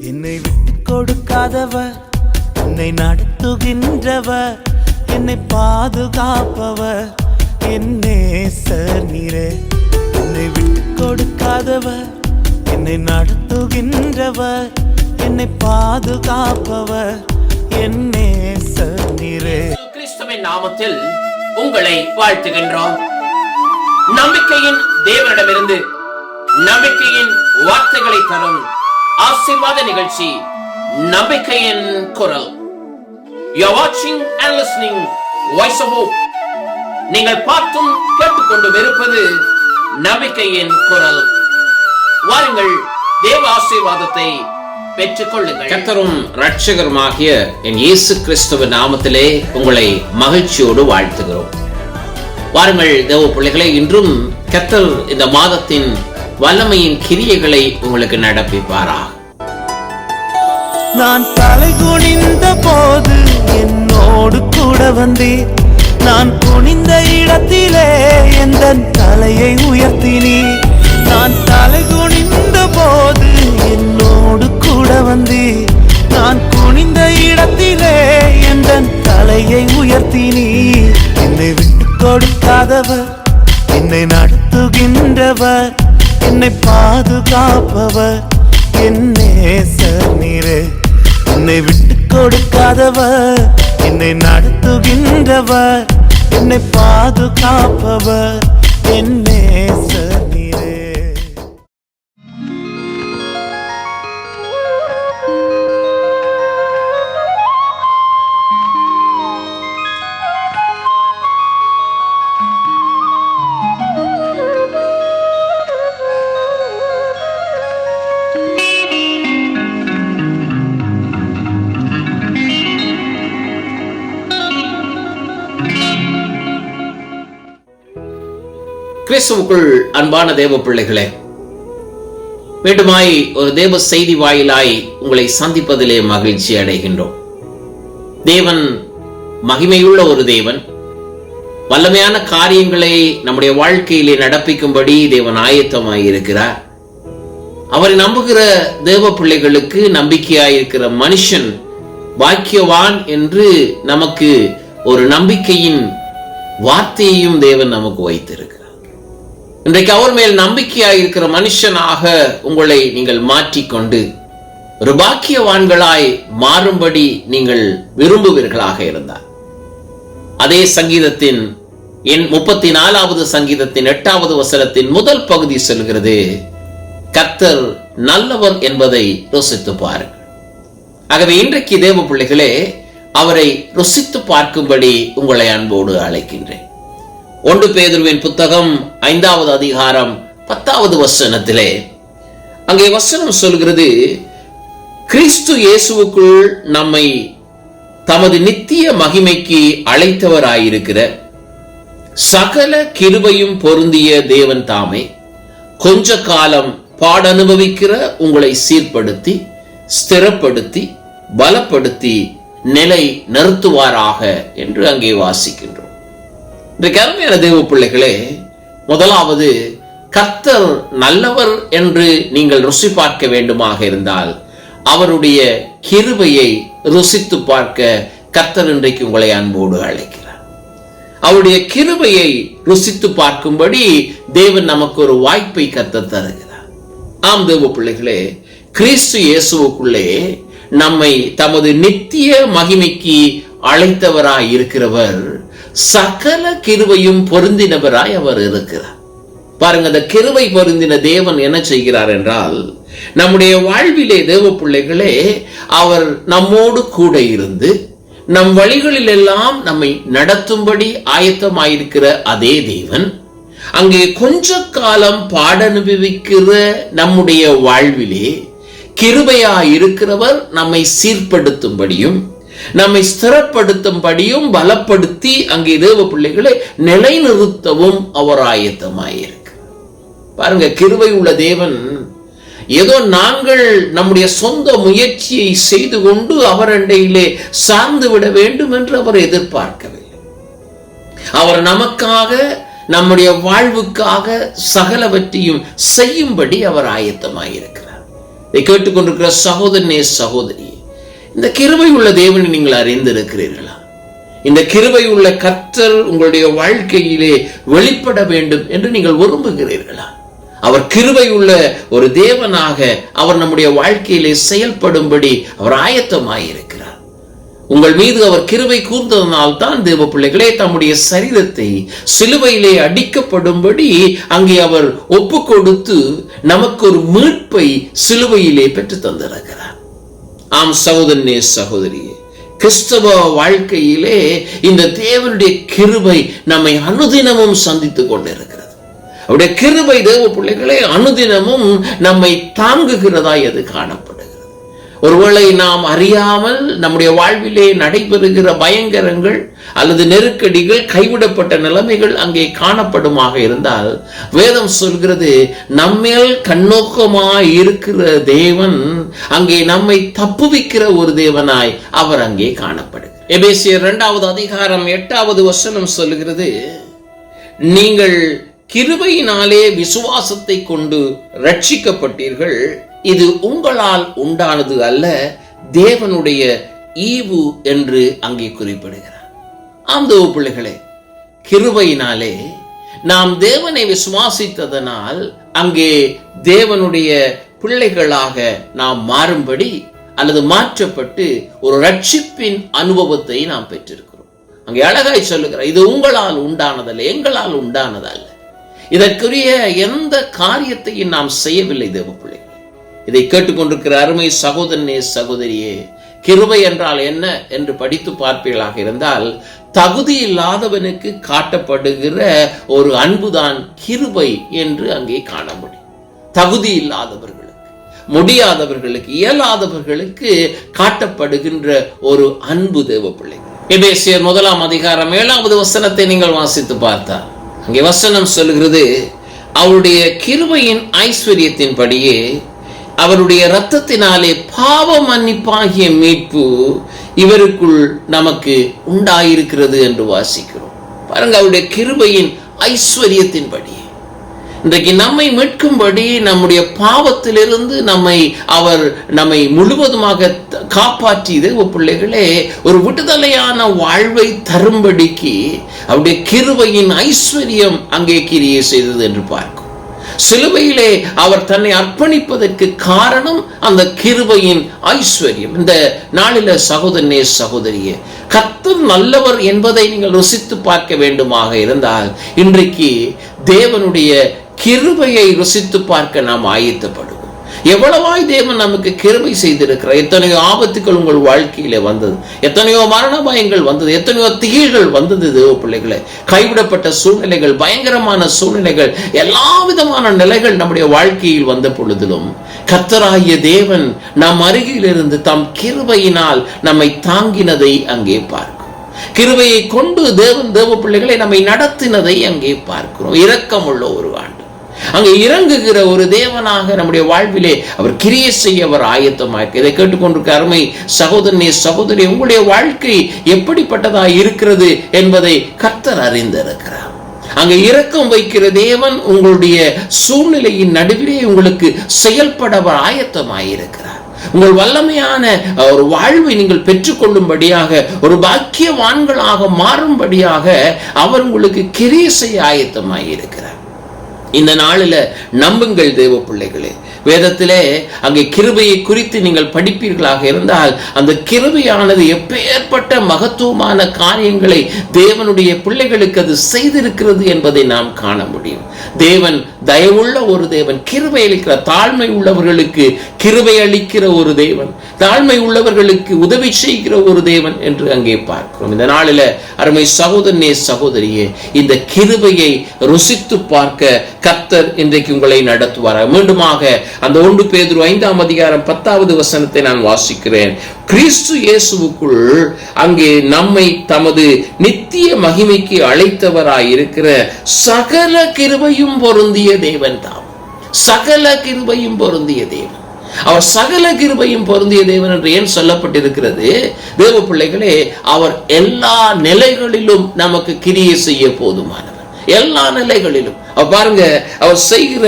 என்னை விட்டு கொடுக்காதவர், என்னை நடத்துகின்றவர், என்னை பாதுகாப்பவர், என் நேசர் நீரே. என்னை விட்டு கொடுக்காதவர், என்னை நடத்துகின்றவர், என்னை பாதுகாப்பவர், என் நேசர் நீரே. கிறிஸ்துவின் நாமத்தில் உங்களை வாழ்த்துகின்றோம். நம்பிக்கையின் தேவனிடமிருந்து நம்பிக்கையின் வார்த்தைகளை தரும் ஆசீர்வாத நிகழ்ச்சி நம்பிக்கையின் குரல். You are watching and listening Voice of Hope. நீங்கள் பார்த்தும் கேட்டுக்கொண்டும் இருப்பது நம்பிக்கையின் குரல். வாருங்கள், தேவ ஆசீர்வாதத்தை பெற்றுக் கொள்ளுங்கள். கர்த்தரும் இரட்சகருமாகிய என் இயேசு கிறிஸ்துவின் நாமத்திலே உங்களை மகிழ்ச்சியோடு வாழ்த்துகிறோம். வாருங்கள் தேவ பிள்ளைகளே, இன்றும் கர்த்தர் இந்த மாதத்தின் வல்லமையின் கிரியைகளை உங்களுக்கு நடப்பிப்பாரா. நான் தலை குனிந்த போது என்னோடு கூட வந்தீர். நான் குனிந்த இடத்திலே எந்த தலையை உயர்த்தினீர். நான் தலை குனிந்த போது என்னோடு கூட வந்தீர். நான் குனிந்த இடத்திலே எந்த தலையை உயர்த்தினீர். என்னை விட்டு கொடுக்காதவர், என்னை நடத்துகின்றவர், என்னை பாதுகாப்பவர், என் நேசர் நீரே. என்னை விட்டு கொடுக்காதவர், என்னை நடத்துகின்றவர், என்னை பாதுகாப்பவர், என் நேசர் நீரே. கிறிஸ்துவுக்குள் அன்பான தேவ பிள்ளைகளே, மீண்டுமாய் ஒரு தேவ செய்தி வாயிலாய் உங்களை சந்திப்பதிலே மகிழ்ச்சி அடைகின்றோம். தேவன் மகிமையுள்ள ஒரு தேவன். வல்லமையான காரியங்களை நம்முடைய வாழ்க்கையிலே நடப்பிக்கும்படி தேவன் ஆயத்தமாய் இருக்கிறார். அவரை நம்புகிற தேவ பிள்ளைகளுக்கு நம்பிக்கையாயிருக்கிற மனுஷன் பாக்கியவான் என்று நமக்கு ஒரு நம்பிக்கையின் வார்த்தையையும் தேவன் நமக்கு வைத்திருக்கிறார். இன்றைக்கு அவர் மேல் நம்பிக்கையாயிருக்கிற மனுஷனாக உங்களை நீங்கள் மாற்றிக்கொண்டு ஒரு பாக்கியவான்களாய் மாறும்படி நீங்கள் விரும்புவீர்களாக இருந்தார். அதே சங்கீதத்தின் 34வது சங்கீதத்தின் 8வது வசனத்தின் முதல் பகுதி சொல்கிறது, கர்த்தர் நல்லவர் என்பதை ருசித்து பாருங்கள். ஆகவே இன்றைக்கு தேவ பிள்ளைகளே, அவரை ருசித்து பார்க்கும்படி உங்களை அன்போடு அழைக்கின்றேன். 1 பேதுருவின் புத்தகம் 5வது அதிகாரம் 10வது வசனத்திலே அங்கே வசனம் சொல்கிறது, கிறிஸ்து இயேசுவுக்குள் நம்மை தமது நித்திய மகிமைக்கு அழைத்தவராயிருக்கிற சகல கிருபையும் பொருந்திய தேவன் தாமே கொஞ்ச காலம் பாடனுபவிக்கிற உங்களை சீர்படுத்தி ஸ்திரப்படுத்தி பலப்படுத்தி நிலை நிறுத்துவாராக என்று அங்கே வாசிக்கின்றோம். இன்றைக்கு அருமையான தேவ பிள்ளைகளே, முதலாவது கர்த்தர் நல்லவர் என்று நீங்கள் ருசி பார்க்க வேண்டுமாக இருந்தால் அவருடைய கிருபையை ருசித்து பார்க்க கர்த்தர் இன்றைக்கு உங்களை அன்போடு அழைக்கிறார். அவருடைய கிருபையை ருசித்து பார்க்கும்படி தேவன் நமக்கு ஒரு வாய்ப்பை கர்த்தர் தருகிறார். ஆம் தேவ பிள்ளைகளே, கிறிஸ்து இயேசுவுக்குள்ளே நம்மை தமது நித்திய மகிமைக்கு அழைத்தவராய் இருக்கிறவர் சகல கிருபையும் பொருந்தினவராய் அவர் இருக்கிறார். பாருங்க, அந்த கிருபை பொருந்தின தேவன் என்ன செய்கிறார் என்றால், நம்முடைய வாழ்விலே தேவ பிள்ளைகளே, அவர் நம்மோடு கூட இருந்து நம் வழிகளில் எல்லாம் நம்மை நடத்தும்படி ஆயத்தமாயிருக்கிற அதே தேவன் அங்கே கொஞ்ச காலம் பாடனுபவிக்கிற நம்முடைய வாழ்விலே கிருபையாயிருக்கிறவர் நம்மை சீர்படுத்தும்படியும் நம்மை ஸ்திரப்படுத்தும்படியும் பலப்படுத்தி அங்கே தேவ பிள்ளைகளை நிலைநிறுத்தவும் அவர் ஆயத்தமாயிருக்கு. பாருங்க, கிருபை உள்ள தேவன் ஏதோ நாங்கள் நம்முடைய சொந்த முயற்சியை செய்து கொண்டு அவர் அண்டையிலே சார்ந்து விட வேண்டும் என்று அவர் எதிர்பார்க்கவில்லை. அவர் நமக்காக நம்முடைய வாழ்வுக்காக சகலவற்றையும் செய்யும்படி அவர் ஆயத்தமாயிருக்கிறார். இதை கேட்டுக்கொண்டிருக்கிற சகோதரனே, சகோதரி, இந்த கிருபை உள்ள தேவனை நீங்கள் அறிந்திருக்கிறீர்களா? இந்த கிருபை உள்ள கர்த்தர் உங்களுடைய வாழ்க்கையிலே வெளிப்பட வேண்டும் என்று நீங்கள் விரும்புகிறீர்களா? அவர் கிருபை உள்ள ஒரு தேவனாக அவர் நம்முடைய வாழ்க்கையிலே செயல்படும்படி அவர் ஆயத்தமாயிருக்கிறார். உங்கள் மீது அவர் கிருபை கூர்ந்ததனால் தான் தேவ பிள்ளைகளே தம்முடைய சரீரத்தை சிலுவையிலே அடிக்கப்படும்படி அங்கே அவர் ஒப்பு கொடுத்து நமக்கு ஒரு மீட்பை சிலுவையிலே பெற்று தந்திருக்கிறார். ஆம் சகோதரனே, சகோதரியே, கிறிஸ்தவ வாழ்க்கையிலே இந்த தேவனுடைய கிருபை நம்மை அனுதினமும் சந்தித்துக் கொண்டிருக்கிறது. அவருடைய கிருபை தேவ பிள்ளைகளே அனுதினமும் நம்மை தாங்குகிறதாய் அது காணப்படுகிறது. ஒருவேளை நாம் அறியாமல் நம்முடைய வாழ்விலே நடைபெறுகிற பயங்கரங்கள் அல்லது நெருக்கடிகள், கைவிடப்பட்ட நிலைமைகள் அங்கே காணப்படுமாக இருந்தால் வேதம் சொல்கிறது, நம்மேல் கண்ணோக்கமாய் இருக்கிற தேவன் அங்கே நம்மை தப்புவிக்கிற ஒரு தேவனாய் அவர் அங்கே காணப்படுகிறார். எபேசியர் 2வது அதிகாரம் 8வது வசனம் சொல்லுகிறது, நீங்கள் கிருபையினாலே விசுவாசத்தை கொண்டு ரட்சிக்கப்பட்டீர்கள், இது உங்களால் உண்டானது அல்ல, தேவனுடைய ஈவு என்று அங்கே குறிப்பிடுகிறார். ஆம் தேவ பிள்ளைகளே, கிருபையினாலே நாம் தேவனை விசுவாசித்ததனால் அங்கே தேவனுடைய பிள்ளைகளாக நாம் மாறும்படி அல்லது மாற்றப்பட்டு ஒரு ரட்சிப்பின் அனுபவத்தை நாம் பெற்றிருக்கிறோம். அங்கே அழகாய் சொல்லுகிறார், இது உங்களால் உண்டானதல்ல, எங்களால் உண்டானதல்ல. இதற்குரிய எந்த காரியத்தையும் நாம் செய்யவில்லை தேவ பிள்ளைகளே. இதை கேட்டுக்கொண்டிருக்கிற அருமை சகோதரனே, சகோதரியே, கிருபை என்றால் என்ன என்று படித்து பார்ப்பீர்களாக இருந்தால், தகுதி இல்லாதவனுக்கு காட்டப்படுகிற ஒரு அன்புதான் கிருபை என்று அங்கே காண முடியும். தகுதி இல்லாதவர்களுக்கு, முடியாதவர்களுக்கு, இயலாதவர்களுக்கு காட்டப்படுகின்ற ஒரு அன்பு தேவ பிள்ளை. எபேசியர் 1ஆம் அதிகாரம் 7வது வசனத்தை நீங்கள் வாசித்து பார்த்தால் அங்கே வசனம் சொல்கிறது, அவருடைய கிருபையின் ஐஸ்வர்யத்தின்படியே அவருடைய இரத்தத்தினாலே பாவ மன்னிப்பாகிய மீட்பு இவருக்குள் நமக்கு உண்டாயிருக்கிறது என்று வாசிக்கிறோம். பாருங்க, அவருடைய கிருபையின் ஐஸ்வர்யத்தின்படி இன்றைக்கு நம்மை மீட்கும்படி நம்முடைய பாவத்திலிருந்து நம்மை முழுவதுமாக காப்பாற்றி தேவ பிள்ளைகளே ஒரு விடுதலையான வாழ்வை தரும்படிக்கு அவருடைய கிருபையின் ஐஸ்வர்யம் அங்கே கிரியை செய்தது என்று பார்க்கும். சிலுவையிலே அவர் தன்னை அர்ப்பணிப்பதற்கு காரணம் அந்த கிருபையின் ஐஸ்வர்யம். இந்த நாளில சகோதரனே, சகோதரியே, கர்த்தர் நல்லவர் என்பதை நீங்கள் ருசித்து பார்க்க வேண்டுமாக இருந்தால் இன்றைக்கு தேவனுடைய கிருபையை ருசித்து பார்க்க நாம் ஆயத்தப்படுவோம். எவ்வளவாய் தேவன் நமக்கு கிருபை செய்திருக்கிறார். எத்தனையோ ஆபத்துக்கள் உங்கள் வாழ்க்கையில வந்தது, எத்தனையோ மரண பயங்கள் வந்தது, எத்தனையோ திகில்கள் வந்தது தேவ பிள்ளைகளை. கைவிடப்பட்ட சூழ்நிலைகள், பயங்கரமான சூழ்நிலைகள், எல்லா விதமான நிலைகள் நம்முடைய வாழ்க்கையில் வந்த பொழுதிலும் கர்த்தராகிய தேவன் நம் அருகில் இருந்து தம் கிருபையினால் நம்மை தாங்கினதை அங்கே பார்க்கிறோம். கிருபையை கொண்டு தேவ பிள்ளைகளை நம்மை நடத்தினதை அங்கே பார்க்கிறோம். இரக்கமுள்ள ஒரு ஆண்டு, அங்கே இறங்குகிற ஒரு தேவனாக நம்முடைய வாழ்விலே அவர் கிரியை செய்ய அவர் ஆயத்தமாக. இதை கேட்டுக்கொண்டிருக்க அருமை சகோதரனே, சகோதரி, உங்களுடைய வாழ்க்கை எப்படிப்பட்டதாக இருக்கிறது என்பதை கர்த்தர் அறிந்திருக்கிறார். அங்கே இரக்கம் வைக்கிற தேவன் உங்களுடைய சூழ்நிலையின் நடுவிலே உங்களுக்கு செயல்பட அவர் ஆயத்தமாயிருக்கிறார். உங்கள் வல்லமையான ஒரு வாழ்வை நீங்கள் பெற்றுக்கொள்ளும்படியாக, ஒரு பாக்கியவான்களாக மாறும்படியாக அவர் உங்களுக்கு கிரியை செய்ய ஆயத்தமாயிருக்கிறார். இந்த நாளில நம்புங்கள் தேவ பிள்ளைகளே. வேதத்திலே அங்கே கிருபையை குறித்து நீங்கள் படிப்பீர்களாக இருந்தால் அந்த கிருபையானது எப்பேற்பட்ட மகத்துவமான காரியங்களை தேவனுடைய பிள்ளைகளுக்கு அது செய்திருக்கிறது என்பதை நாம் காண முடியும். தேவன் தயவுள்ள ஒரு தேவன், கிருபை அளிக்கிற, தாழ்மை உள்ளவர்களுக்கு கிருபை அளிக்கிற ஒரு தேவன், தாழ்மை உள்ளவர்களுக்கு உதவி செய்கிற ஒரு தேவன் என்று அங்கே பார்க்கிறோம். இந்த நாளில அருமை சகோதரனே, சகோதரியே, இந்த கிருபையை ருசித்து பார்க்க கர்த்தர் இன்றைக்கு உங்களை நடத்துவார். மீண்டுமாக அந்த 1 பேதுரு 5ஆம் அதிகாரம் 10வது வசனத்தை நான் வாசிக்கிறேன். கிறிஸ்து இயேசுவுக்குள் அங்கே நம்மை தமது நித்திய மகிமைக்கு அழைத்தவராயிருக்கிற சகல கிருபையும் பொருந்திய தேவன் தாம். சகல கிருபையும் பொருந்திய தேவன். அவர் சகல கிருபையும் பொருந்திய தேவன் என்று ஏன் சொல்லப்பட்டிருக்கிறது? தேவ பிள்ளைகளே, அவர் எல்லா நிலைகளிலும் நமக்கு கிரியை செய்ய போதுமானவர். எல்லா நிலைகளிலும் பாருங்க, அவர் செய்கிற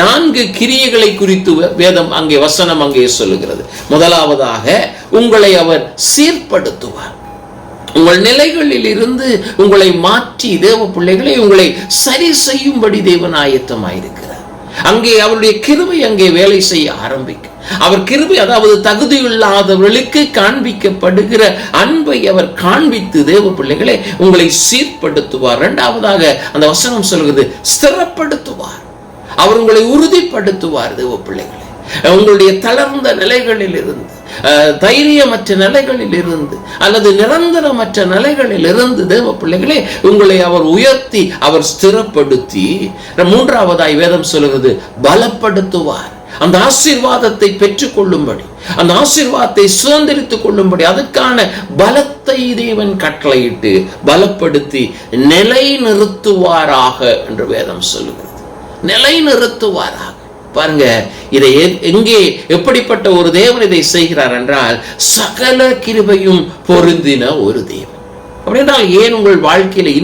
4 கிரியைகளை குறித்து வேதம் அங்கே வசனம் அங்கே சொல்லுகிறது. முதலாவதாக உங்களை அவர் சீர்படுத்துவார். உங்கள் நிலைகளில் இருந்து உங்களை மாற்றி தேவ பிள்ளைகளை உங்களை சரி செய்யும்படி தேவன் ஆயத்தமாயிருக்கிறார். அங்கே அவருடைய கிருபை அங்கே வேலை செய்ய ஆரம்பிக்கும். அவர் கிருபை, அதாவது தகுதியில்லாதவர்களுக்கு காண்பிக்கப்படுகிற அன்பை அவர் காண்பித்து தேவ பிள்ளைகளை உங்களை சீர்படுத்துவார். இரண்டாவதாக அந்த வசனம் சொல்கிறது, ஸ்திரப்படுத்துவார். அவர் உங்களை உறுதிப்படுத்துவார். தேவ பிள்ளைகளை உங்களுடைய தளர்ந்த நிலைகளில் இருந்து, தைரியமற்ற நிலைகளில் இருந்து, அல்லது நிரந்தரமற்ற நிலைகளில் இருந்து தேவ பிள்ளைகளே உங்களை அவர் உயர்த்தி அவர் ஸ்திரப்படுத்தி, மூன்றாவதாய் வேதம் சொல்கிறது, பலப்படுத்துவார். அந்த ஆசீர்வாதத்தை பெற்றுக் கொள்ளும்படி, அந்த ஆசீர்வாதத்தை சுதந்திரித்துக் கொள்ளும்படி அதற்கான பலத்தை தேவன் கட்டளையிட்டு பலப்படுத்தி நிலை நிறுத்துவாராக என்று வேதம் சொல்லுகிறது. நிலை நிறுத்துவாராக. பாருங்க, இதை எங்கே எப்படிப்பட்ட ஒரு தேவன் இதை செய்கிறார் என்றால், சகல கிருபையும் பொருந்தின ஒரு தேவன். அப்படின்றால் ஏன் உங்கள் வாழ்க்கையில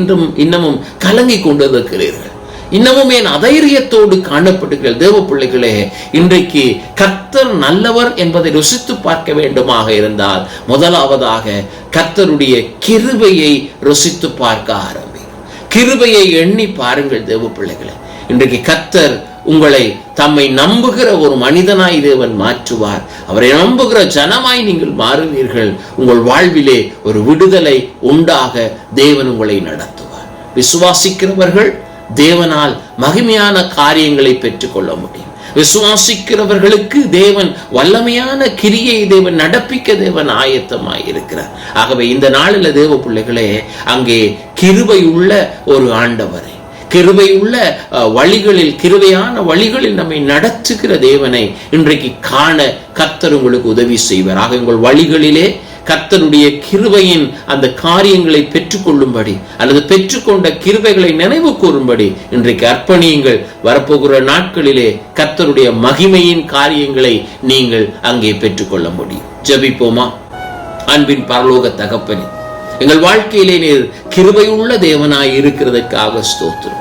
இன்னமும் கலங்கி கொண்டிருக்கிறீர்கள்? இன்னமும் ஏன் அதைரியத்தோடு காணப்படுகிறீர்கள்? தேவ பிள்ளைகளே, இன்றைக்கு கர்த்தர் நல்லவர் என்பதை ருசித்து பார்க்க வேண்டுமாக இருந்தால் முதலாவதாக கர்த்தருடைய கிருபையை ருசித்து பார்க்க ஆரம்பிக்கும். கிருபையை எண்ணி பாருங்கள் தேவ பிள்ளைகளே. இன்றைக்கு கர்த்தர் உங்களை தம்மை நம்புகிற ஒரு மனிதனாய் தேவன் மாற்றுவார். அவரை நம்புகிற ஜனமாய் நீங்கள் மாறுவீர்கள். உங்கள் வாழ்விலே ஒரு விடுதலை உண்டாக தேவன் உங்களை நடத்துவார். விசுவாசிக்கிறவர்கள் தேவனால் மகிமையான காரியங்களை பெற்றுக்கொள்ள முடியும். விசுவாசிக்கிறவர்களுக்கு தேவன் வல்லமையான கிரியை தேவன் நடப்பிக்க தேவன் ஆயத்தமாய் இருக்கிறார். ஆகவே இந்த நாளில் தேவ பிள்ளைகளே, அங்கே கிருபை உள்ள ஒரு ஆண்டவரை, கிருபை உள்ள வழிகளில், கிருபையான வழிகளில் நம்மை நடத்துகிற தேவனை இன்றைக்கு காண கர்த்தர் உங்களுக்கு உதவி செய்வார். ஆக உங்கள் வழிகளிலே கர்த்தருடைய கிருபையின் அந்த காரியங்களை பெற்றுக்கொள்ளும்படி, அல்லது பெற்றுக்கொண்ட கிருபைகளை நினைவு கூறும்படி இன்றைக்கு அர்ப்பணியுங்கள். வரப்போகிற நாட்களிலே கர்த்தருடைய மகிமையின் காரியங்களை நீங்கள் அங்கே பெற்றுக்கொள்ள முடியும். ஜெபிப்போமா? அன்பின் பரலோக தகப்பனே, எங்கள் வாழ்க்கையிலே நீர் கிருபையுள்ள தேவனாய் இருக்கிறதற்காக ஸ்தோத்திரம்.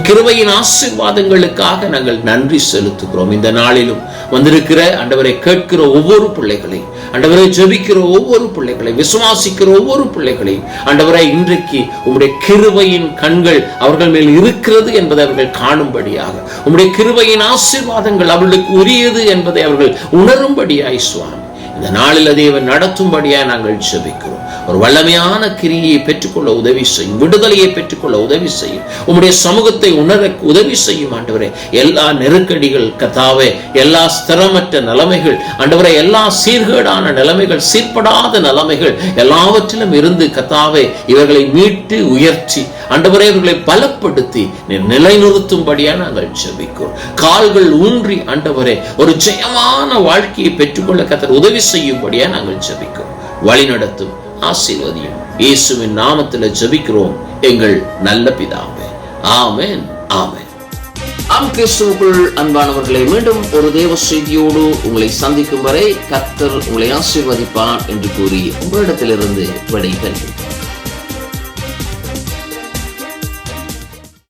கிருபையின் ஆசீர்வாதங்களுக்காக நாங்கள் நன்றி செலுத்துகிறோம். இந்த நாளிலும் வந்திருக்கிற ஆண்டவரை கேட்கிற ஒவ்வொரு பிள்ளைகளையும், ஆண்டவரை ஜெபிக்கிற ஒவ்வொரு பிள்ளைகளையும், விசுவாசிக்கிற ஒவ்வொரு பிள்ளைகளையும் ஆண்டவரை இன்றைக்கு உம்முடைய கிருபையின் கண்கள் அவர்கள் மேல் இருக்கிறது என்பதை அவர்கள் காணும்படியாக, உம்முடைய கிருபையின் ஆசீர்வாதங்கள் அவர்களுக்கு உரியது என்பதை அவர்கள் உணரும்படியாய் சுவாமி இந்த நாளில் தேவன் நடத்தும்படியா நாங்கள் ஜெபிக்கிறோம். ஒரு வல்லமையான கிரியை பெற்றுக்கொள்ள உதவி செய்யும், விடுதலையை பெற்றுக்கொள்ள உதவி செய்யும், உம்முடைய சமூகத்தை உணர உதவி செய்யும். ஆண்டவரே, எல்லா நெருக்கடிகள் கர்த்தாவே, எல்லா ஸ்திரமற்ற நிலைமைகள் ஆண்டவரே, எல்லா சீர்கேடான நிலைமைகள், சீர்படாத நிலைமைகள் எல்லாவற்றிலும் இருந்து கர்த்தாவே இவர்களை மீட்டு உயர்த்தி ஆண்டவரே இவர்களை பலப்படுத்தி நிலைநிறுத்தும்படியா நாங்கள் ஜெபிக்கிறோம். கால்கள் ஊன்றி ஆண்டவரே ஒரு ஜெயமான வாழ்க்கையை பெற்றுக்கொள்ள கர்த்தர் உதவி செய்யும்படியா நாங்கள் ஜெபிக்கிறோம். வழி நடத்தும், ஆசீர்வதியும். இயேசுவின் நாமத்தில் ஜெபிக்கிறோம் எங்கள் நல்ல பிதாவே. ஆமென், ஆமென். ஆம் கிறிஸ்துவுக்குள் அன்பானவர்களை, மீண்டும் ஒரு தேவ செய்தியோடு உங்களை சந்திக்கும் வரை கர்த்தர் உங்களை ஆசீர்வதிப்பார் என்று கூறி உங்களிடத்திலிருந்து விடைபெறுகிறேன்.